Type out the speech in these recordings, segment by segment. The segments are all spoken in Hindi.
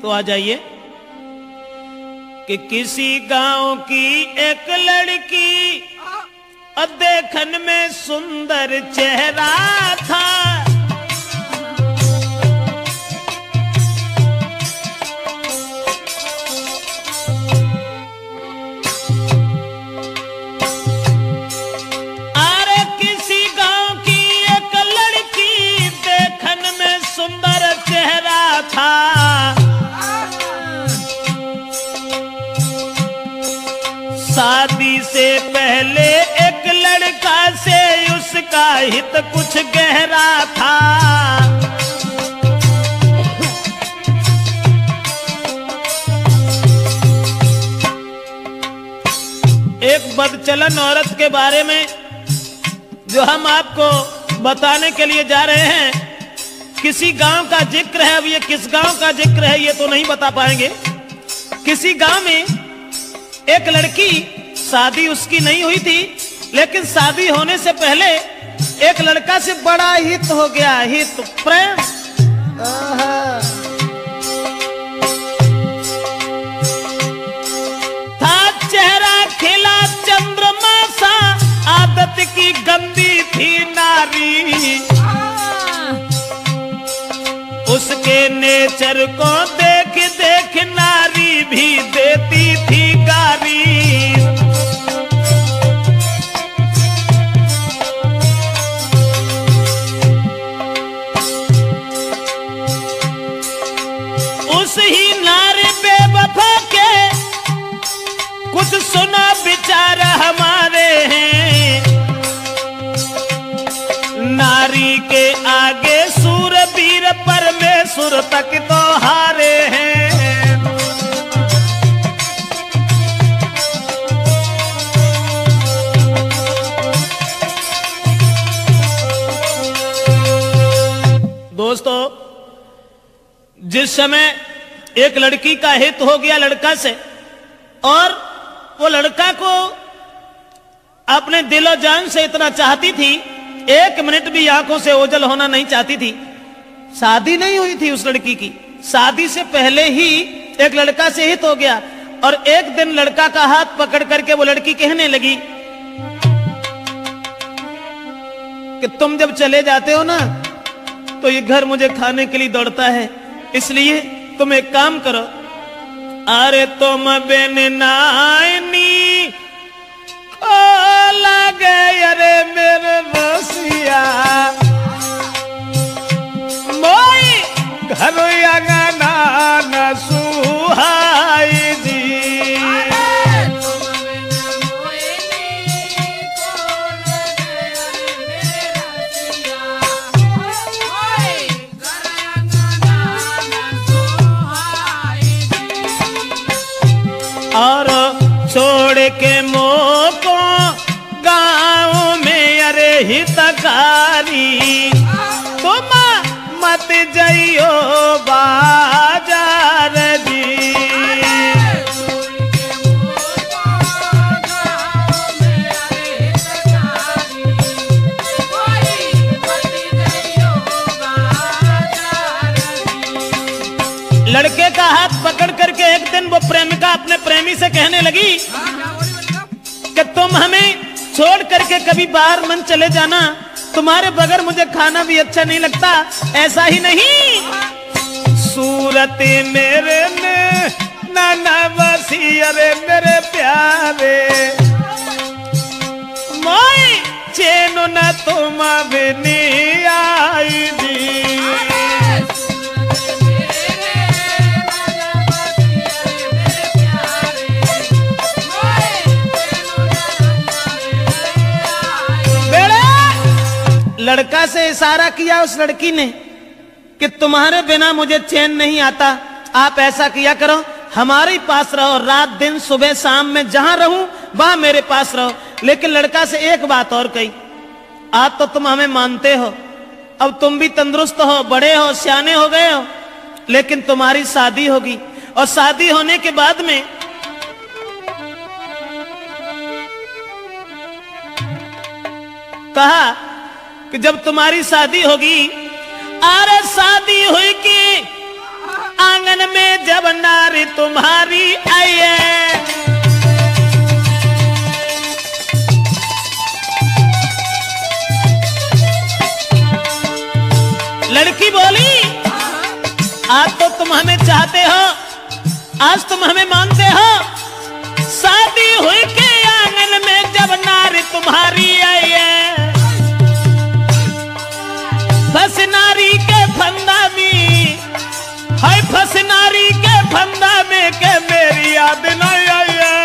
तो आ जाइए कि किसी गांव की एक लड़की और देखन में सुंदर चेहरा था। अरे किसी गांव की एक लड़की देखन में सुंदर चेहरा था। शादी से पहले एक लड़का से उसका हित कुछ गहरा था। एक बदचलन औरत के बारे में जो हम आपको बताने के लिए जा रहे हैं, किसी गांव का जिक्र है। अब ये किस गांव का जिक्र है ये तो नहीं बता पाएंगे। किसी गांव में एक लड़की, शादी उसकी नहीं हुई थी, लेकिन शादी होने से पहले एक लड़का से बड़ा हित हो गया, हित प्रेम। था चेहरा खिला चंद्रमा सा, आदत की गंदी थी नारी। उसके नेचर को देख देख नारी भी देती थी गारी। उस ही नारी बेवफा के कुछ सुना विचार हमारे हैं। नारी के आगे सूरवीर परमेश्वर तक तो हारे हैं। दोस्तों, जिस समय एक लड़की का हित हो गया लड़का से, और वो लड़का को अपने दिलो जान से इतना चाहती थी, एक मिनट भी आंखों से ओझल होना नहीं चाहती थी। शादी नहीं हुई थी उस लड़की की, शादी से पहले ही एक लड़का से हित हो गया। और एक दिन लड़का का हाथ पकड़ करके वो लड़की कहने लगी कि तुम जब चले जाते हो ना तो ये घर मुझे खाने के लिए दौड़ता है, इसलिए तुम एक काम करो, अरे तुम बिन नानी को लगे अरे मेरे रसिया, मोई घर अंगना न सुहाई दी। और छोड़ के मोको गाँव में अरे हितकारी, तुम मत जाइयो बाजार जी। लड़के का हाथ पकड़ करके एक दिन वो प्रेमिका अपने प्रेमी से कहने लगी कि तुम हमें छोड़ करके कभी बाहर मन चले जाना, तुम्हारे बगैर मुझे खाना भी अच्छा नहीं लगता। ऐसा ही नहीं, सूरत मेरे में नाना बसी अरे मेरे प्यारे, मोई चैन न तुम भी नहीं आई दी। लड़का से इशारा किया उस लड़की ने कि तुम्हारे बिना मुझे चैन नहीं आता, आप ऐसा किया करो, हमारे पास रहो, रात दिन सुबह शाम में जहां रहूं वहां मेरे पास रहो। लेकिन लड़का से एक बात और कही, आज तो तुम हमें मानते हो, अब तुम भी तंदुरुस्त हो, बड़े हो, सियाने हो गए हो, लेकिन तुम्हारी शादी होगी, और शादी होने के बाद में कहा कि जब तुम्हारी शादी होगी, अरे शादी हुई कि आंगन जब नारी तुम्हारी आई है। लड़की बोली, आज तो तुम हमें चाहते हो, आज तुम हमें मानते हो, शादी हुई के आंगन में जब नारी तुम्हारी आई है। फंस नारी के फंदा में, हाय फंस नारी के फंदा में के मेरी याद नहीं आई है।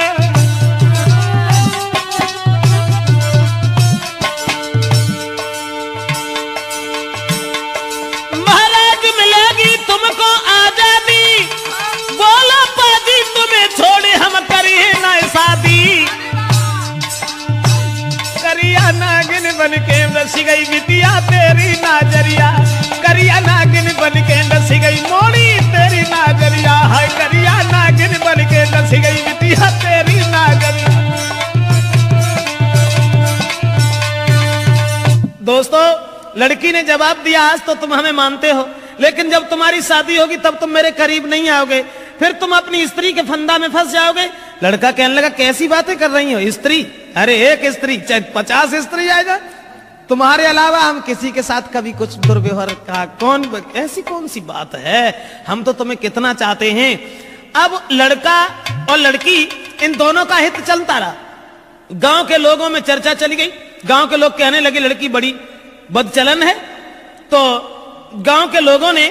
महाराज मिलेगी तुमको आजादी, बोलो पाजी तुम्हें छोड़े हम करिए ना शादी। करिया नागिन बन के नसी गई बिटिया तेरी नाजरिया, करिया नागिन बन के नसी गई मोड़ी तेरी नाजरिया, हाय करिया नागिन बन के नसी गई बिटिया तेरी नाजरिया। दोस्तों, लड़की ने जवाब दिया, आज तो तुम हमें मानते हो, लेकिन जब तुम्हारी शादी होगी तब तुम मेरे करीब नहीं आओगे, फिर तुम अपनी स्त्री के फंदा में फंस जाओगे। लड़का कहने लगा, कैसी बातें कर रही हो, स्त्री? अरे एक स्त्री चाहे 50 स्त्री आएगा, तुम्हारे अलावा हम किसी के साथ कभी कुछ दुर्व्यवहार का ऐसी कौन सी बात है, हम तो तुम्हें कितना चाहते हैं। अब लड़का और लड़की इन दोनों का हित चलता रहा। गांव के लोगों में चर्चा चली गई, गांव के लोग कहने लगे लड़की बड़ी बदचलन है। तो गांव के लोगों ने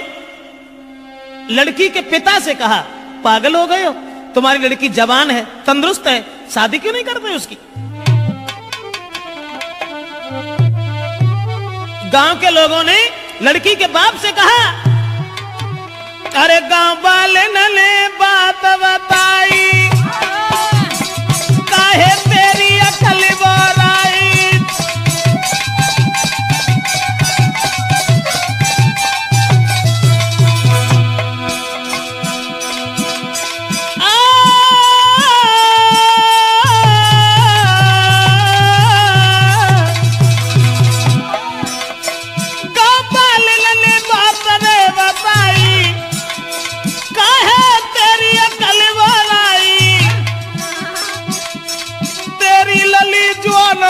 लड़की के पिता से कहा, पागल हो गए हो, तुम्हारी लड़की जवान है, तंदुरुस्त है, शादी क्यों नहीं करते उसकी? गांव के लोगों ने लड़की के बाप से कहा, अरे गांव वाले ने बात बताई, काहे तेरी अकल बोराई।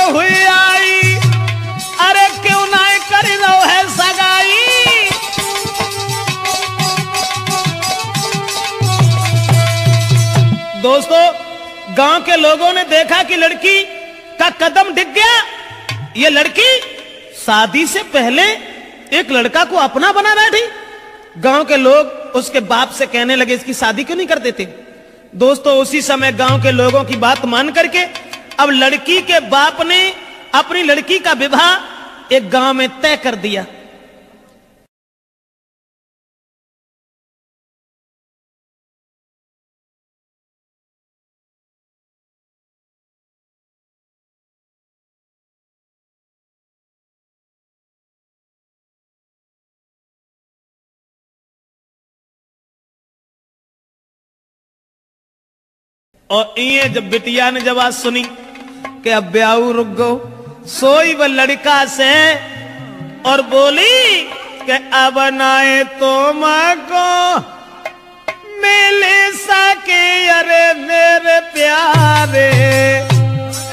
हुई आई, अरे क्यों नहीं कर रहो है सगाई। दोस्तों, गांव के लोगों ने देखा कि लड़की का कदम डिग गया। ये लड़की शादी से पहले एक लड़का को अपना बना बैठी। गांव के लोग उसके बाप से कहने लगे, इसकी शादी क्यों नहीं कर देते? दोस्तों, उसी समय गांव के लोगों की बात मान करके अब लड़की के बाप ने अपनी लड़की का विवाह एक गांव में तय कर दिया। और ये जब बिटिया ने जब आज सुनी कि अब ब्याह रुक गो, सोई वह लड़का से और बोली कि अब नाए तो मां को मिल सके, अरे मेरे प्यारे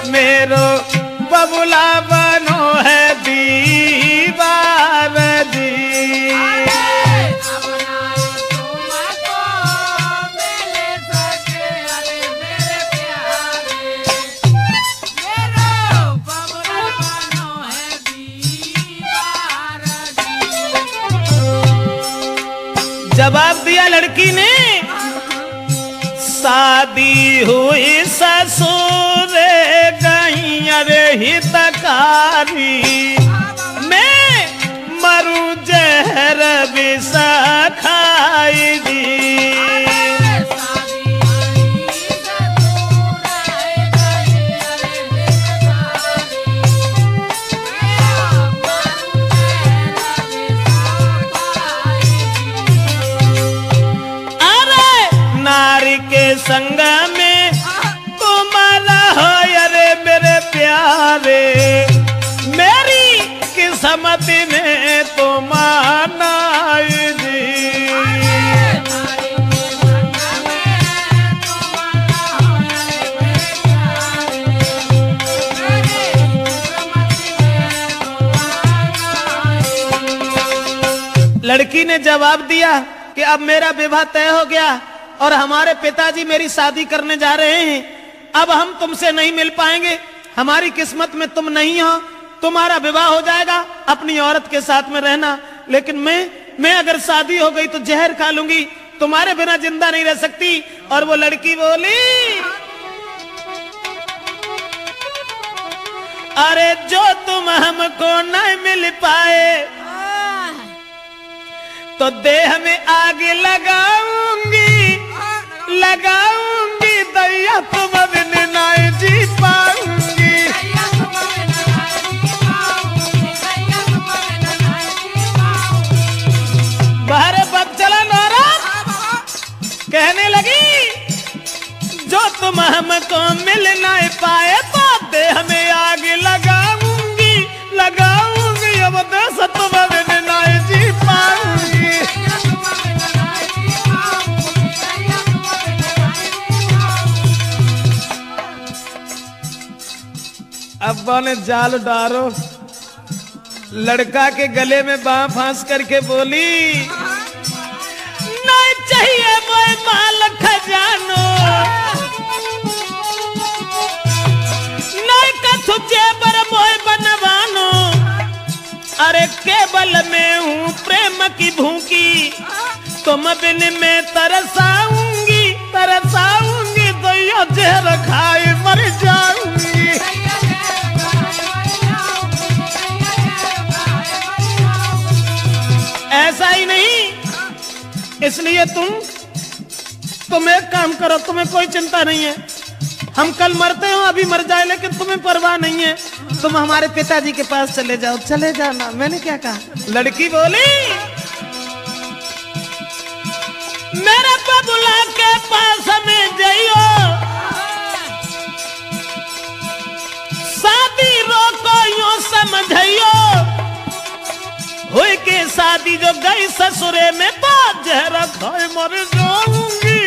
मेरो बबुला बनो है दीवार जी। जवाब दिया लड़की ने, शादी हुई ससुर गई अरे हितकारी, मैं मरू जहर विष खाई दी। संग में तुम्हारा हो अरे मेरे प्यारे, मेरी किस्मत में तुम आना जी। ने जवाब दिया कि अब मेरा विवाह तय हो गया और हमारे पिताजी मेरी शादी करने जा रहे हैं, अब हम तुमसे नहीं मिल पाएंगे, हमारी किस्मत में तुम नहीं हो, तुम्हारा विवाह हो जाएगा, अपनी औरत के साथ में रहना, लेकिन मैं अगर शादी हो गई तो जहर खा लूंगी, तुम्हारे बिना जिंदा नहीं रह सकती। और वो लड़की बोली, अरे जो तुम हमको नहीं मिल पाए तो देह में आग लगाऊंगी, लगाऊंगी, दैया तुम बिन नहीं जी पाऊंगी। बाहर पग चला नारा कहने लगी, जो तुम हमको मिल नहीं पाए तो देह में आग लगाऊंगी, लगाऊंगी, अब देश तुम बिन नहीं जी पाऊंगी। अब्बा ने जाल डारो, लड़का के गले में बांह फांस करके बोली, नहीं चाहिए मोए माल खजानो, नहीं कथु जेबर मोए बनवानो, अरे केवल मैं हूँ प्रेम की भूखी, तुम बिन में तरसाऊंगी, तरसाऊंगी, दैया जहर खाए मर जाऊंगी। ऐसा ही नहीं, इसलिए तुम एक काम करो, तुम्हें कोई चिंता नहीं है, हम कल मरते हो, अभी मर जाए, लेकिन तुम्हें परवाह नहीं है, तुम हमारे पिताजी के पास चले जाओ, चले जाना। मैंने क्या कहा? लड़की बोली, मेरे बबुला के पास में जाइयो, शादी रोको यूं समझियो, हुई के शादी जो गई ससुरे में तो जहर खाए मर जाऊंगी,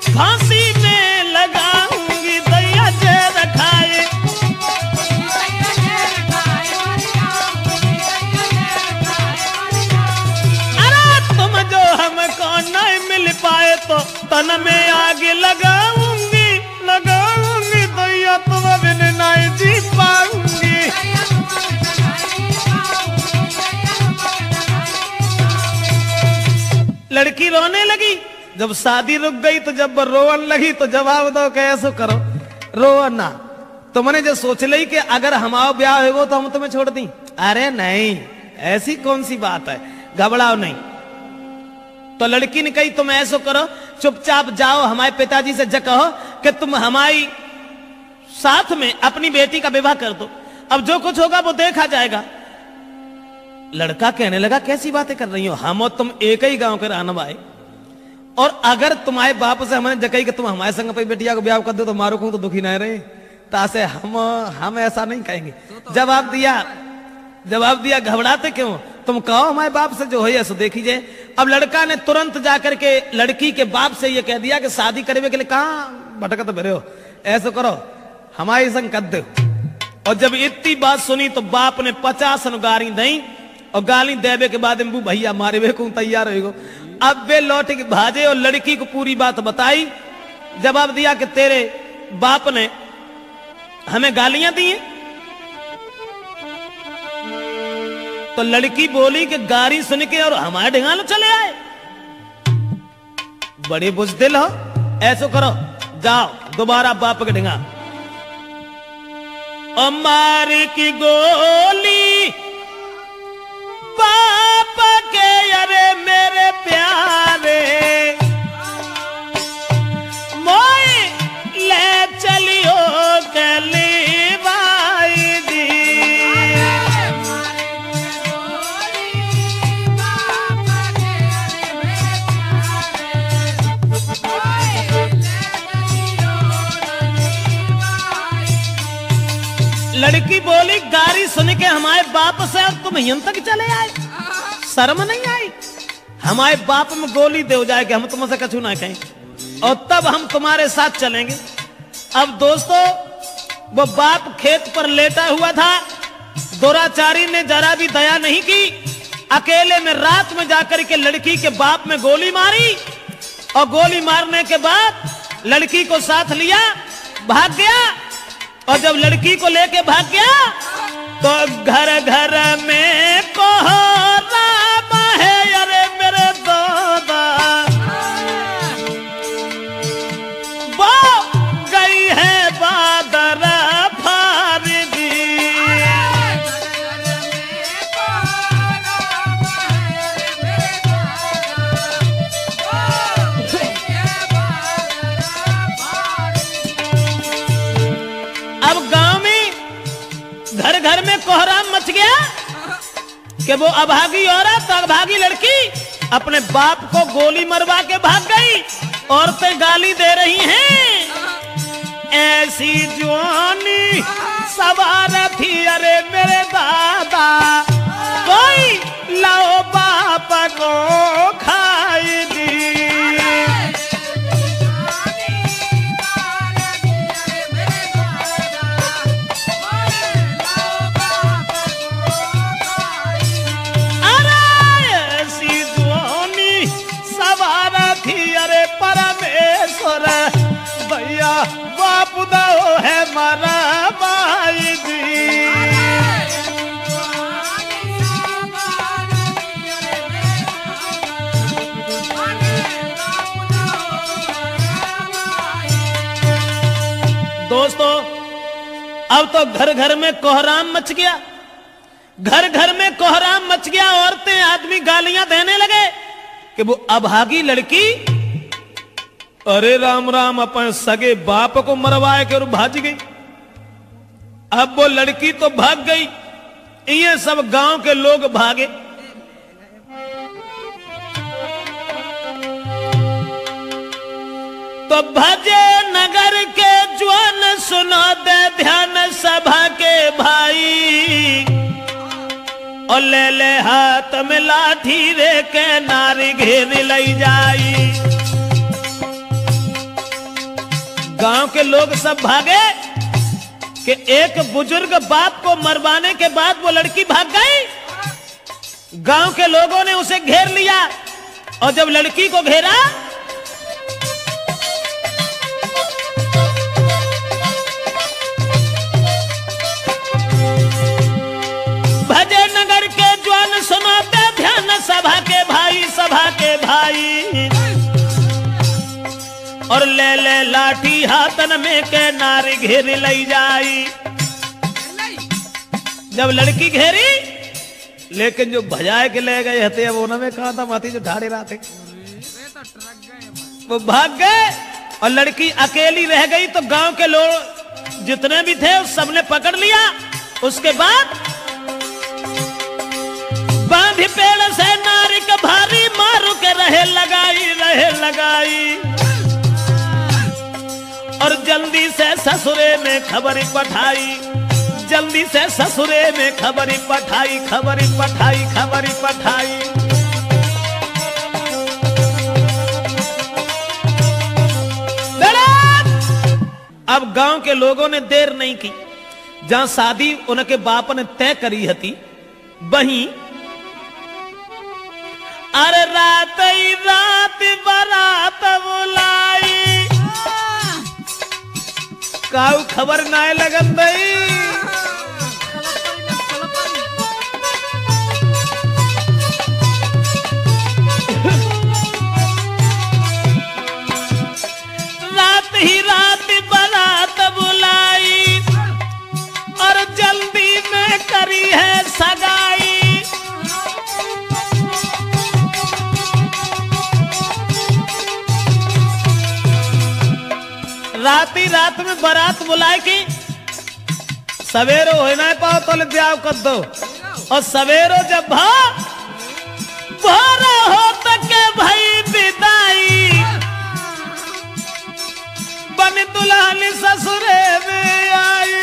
फांसी में लगाऊंगी, दैया जहर खाए। अरे तुम जो हमको नहीं मिल पाए तो तन में आग लगाऊंगी, लगाऊंगी, दैया तुम बिन नहीं जी पाऊंगी। लड़की रोने लगी, जब शादी रुक गई तो जब रोवन लगी तो जवाब दो कैसे करो, रो ना, तुमने जो सोच ली कि अगर हमारा ब्याह हो तो हम तुम्हें छोड़ दी, अरे नहीं, ऐसी कौन सी बात है, घबराओ नहीं। तो लड़की ने कही तुम ऐसा करो, चुपचाप जाओ हमारे पिताजी से कहो कि तुम हमारी साथ में अपनी बेटी का विवाह कर दो, अब जो कुछ होगा वो देखा जाएगा। लड़का कहने लगा कैसी बातें कर रही हो, हम और तुम एक ही गांव के रहने वाले, और अगर तुम्हारे बाप से हमने जकई कि तुम हमारे संग अपनी बेटिया को ब्याह कर दो तो मारो को तो दुखी नहीं रहे, तासे हम ऐसा नहीं कहेंगे। जवाब दिया घबराते क्यों, तुम कहो हमारे बाप से जो है सो देखी जाए। अब लड़का ने तुरंत जाकर के लड़की के बाप से ये कह दिया कि शादी करने के लिए कहाँ भटकत भरे हो, ऐसा करो हमारे संग कर दो। और जब इतनी बात सुनी तो बाप ने 50 गाली दी, और गाली देवे के बाद इम्बू भैया मारे वे को तैयार हो। अब वे लौट के भाजे और लड़की को पूरी बात बताई, जवाब दिया कि तेरे बाप ने हमें गालियां दी हैं। तो लड़की बोली कि गाली सुन के और हमारे ढिंगालो चले आए, बड़े बुजदिल हो, ऐसो करो जाओ दोबारा बाप के ढिंगा, और मार की गोली बाप के, अरे मेरे प्यारे मोए ले चलियो कली बाई दी। लड़की बोली गाली सुन के हमारे बाप से और तुम यहां तक चले आए, शर्म नहीं आई? हमारे बाप में गोली दे जाए कि हम तुमसे कछु ना कहें, और तब हम तुम्हारे साथ चलेंगे। अब दोस्तों वो बाप खेत पर लेटा हुआ था, दुराचारी ने जरा भी दया नहीं की, अकेले में रात में जाकर के लड़की के बाप में गोली मारी और गोली मारने के बाद लड़की को साथ लिया, भाग गया। और जब लड़की को लेके भाग गया तो घर घर में कोहराम है, अरे मेरे दादा वो गई है बादल फारदी। अब गांव में घर घर में कोहराम मच गया कि वो अभागी औरत, अभागी लड़की अपने बाप को गोली मरवा के भाग गई। औरतें गाली दे रही हैं, ऐसी जवानी सवार थी, अरे मेरे दादा कोई लाओ बाप को खाई दी। परमेश्वर भैया बाप दो है मारा भाई जी। दोस्तों अब तो घर घर में कोहराम मच गया, घर घर में कोहराम मच गया। औरतें आदमी गालियां देने लगे कि वो अभागी लड़की, अरे राम राम, अपन सगे बाप को मरवाए के और भाग गई। अब वो लड़की तो भाग गई, ये सब गांव के लोग भागे। तो भजे नगर के ज्वान सुनो दे ध्यान सभा के भाई, और ले ले हाथ में लाठी रे के नारी घेर लई जाई। गांव के लोग सब भागे कि एक बुजुर्ग बाप को मरवाने के बाद वो लड़की भाग गई। गांव के लोगों ने उसे घेर लिया और जब लड़की को घेरा भजे नगर के ज्वान सुनाते ध्यान सभा के भाई, सभा के भाई, और ले ले लाठी हाथन में के नारी घेर लई जाई। जब लड़की घेरी, लेकिन जो भजाए के ले गए हते वो में कहा था माथी जो ढाड़े रहा थे वो भाग गए और लड़की अकेली रह गई। तो गांव के लोग जितने भी थे उस सबने पकड़ लिया। उसके बाद बांधी पेड़ से नारी का भारी मारू के रहे लगाई और जल्दी से ससुरे में खबरी पठाई, जल्दी से ससुरे में खबरी पठाई। अब गांव के लोगों ने देर नहीं की, जहां शादी उनके बाप ने तय करी थी वहीं अरे रात ही रात बारात बुलाई, काऊ खबर नाय लगन दई। रात ही रात बारात बुलाई और जल्दी में करी है सगाई। रात में बारात बुलाए कि सवेरो हो ना पाओ तो ब्याह कर दो, और सवेरो जब भोर हो तक भाई विदाई, बन दुल्हन ससुरे में आई।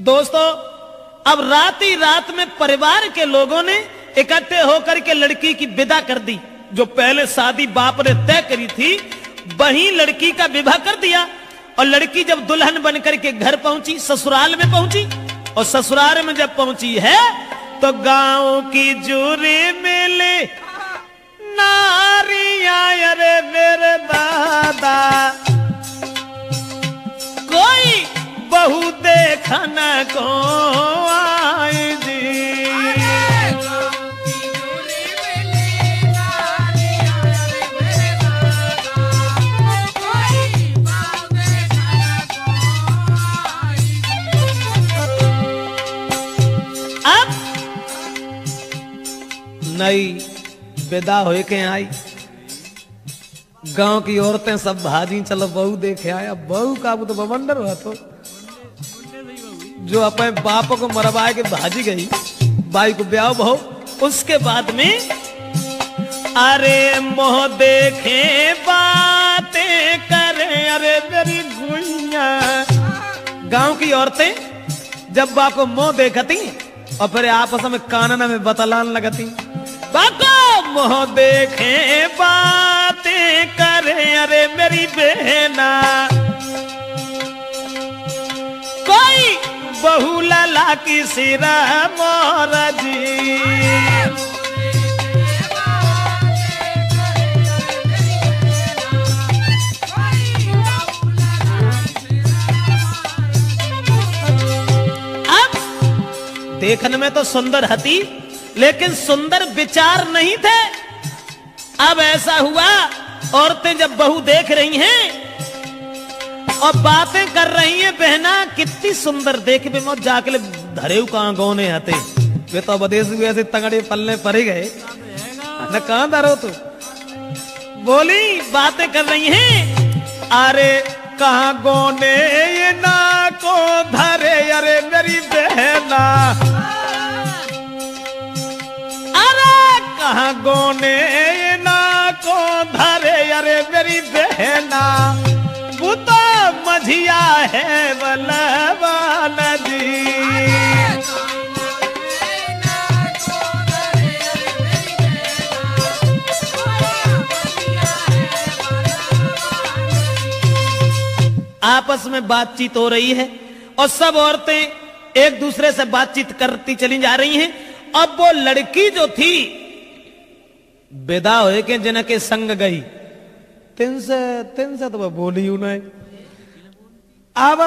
दोस्तों अब रात ही रात में परिवार के लोगों ने इकट्ठे होकर के लड़की की विदा कर दी। जो पहले शादी बाप ने तय करी थी वहीं लड़की का विवाह कर दिया। और लड़की जब दुल्हन बनकर के घर पहुंची, ससुराल में पहुंची, और ससुराल में जब पहुंची है तो गांव की जूरी मिली नारियां, अरे मेरे दादा कोई बहू देखन को आई जी। अब नई विदा होए के आई, गांव की औरतें सब भाजी चलो बहू देखे आया। बहू का तो बवंडर हुआ तो जो अपने बाप को मरवाए के भाजी गई, बाई को ब्याह बहू। उसके बाद में अरे मोह देखे बातें करे, अरे मेरी गुइया। गांव की औरतें जब बाप को मोह देखती और फिर आपस में कानन में बतलान लगती, बाको मोह देखे बातें करे, अरे मेरी बहना कोई बहू लला की सिरा मोर जी। अब देखने में तो सुंदर हती, लेकिन सुंदर विचार नहीं थे। अब ऐसा हुआ, औरतें जब बहू देख रही हैं और बातें कर रही हैं, बहना कितनी सुंदर देख बे मौत जाके धरे कहां गौने आते, वे तो विदेश में ऐसे तंगड़े पलने पड़े गए न, कहां धरो तू। बोली बातें कर रही हैं, अरे कहां गौने ये ना को धरे, अरे मेरी बहना कहां गोने ना को धरे, अरे मेरी बहना वो तो मझिया है बलवान जी। आपस में बातचीत हो रही है और सब औरतें एक दूसरे से बातचीत करती चली जा रही हैं। अब वो लड़की जो थी विदा होए के जिनके संग गई, तिन से तो वह बोली हूं नहीं। अब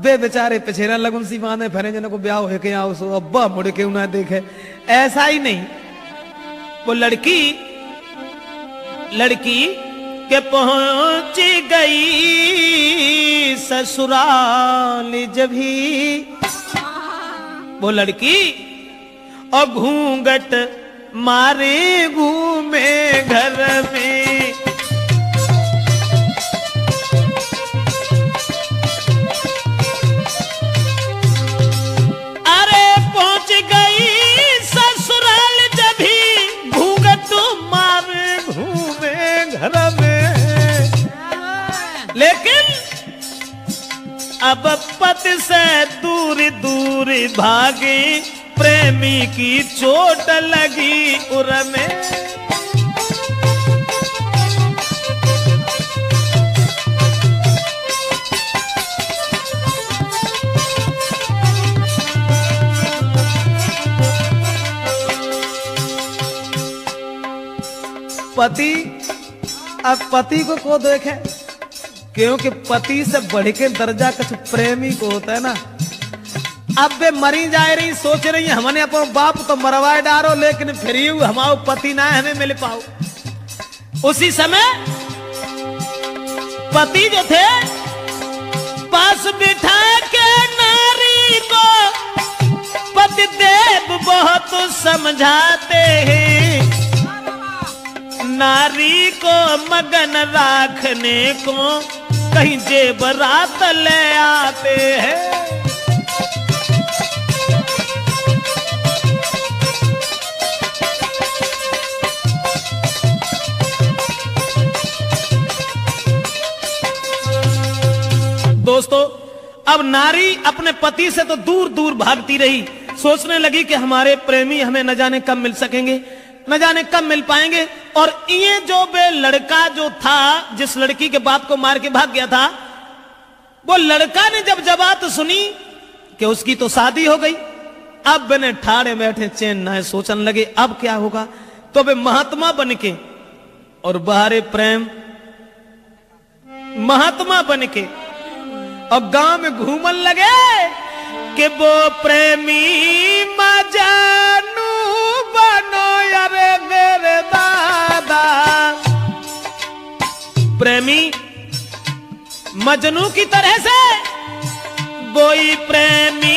बे बेचारे पिछेरा लगुन सी माने फरे जन को ब्याह होए के आओ सो अब्बा मुड़ के उन्हें देखे, ऐसा ही नहीं। वो लड़की के पहुंची गई ससुराल जब ही, वो लड़की और घूंघट मारे घूमे घर में। अरे पहुंच गई ससुराल जब ही, घूंघट मारे घूमे घर में। लेकिन अब पति से दूर दूर भागे, प्रेमी की चोट लगी उर में। पति अब पति को देखे, क्योंकि पति से बढ़ के दर्जा कुछ प्रेमी को होता है ना। अब वे मरी जा रही, सोच रही है हमने अपना बाप तो मरवाए डारो, लेकिन फिर हमारा पति ना हमें मिल पाओ। उसी समय पति जो थे पास बिठा के नारी को पति देव बहुत समझाते हैं, नारी को मगन रखने को कहीं जेबरात ले आते हैं। दोस्तों, अब नारी अपने पति से तो दूर दूर भागती रही, सोचने लगी कि हमारे प्रेमी हमें न जाने कब मिल सकेंगे, न जाने कब मिल पाएंगे। और ये जो बे लड़का जो था, जिस लड़की के बाप को मार के भाग गया था, वो लड़का ने जब बात सुनी कि उसकी तो शादी हो गई, अब बने ठाड़े बैठे चैन ना सोचने लगे अब क्या होगा। तो वे महात्मा बनके और बाहरे प्रेम महात्मा बनके और गांव में घूमन लगे कि वो प्रेमी मजनू बनो यारे मेरे दादा। प्रेमी मजनू की तरह से वही प्रेमी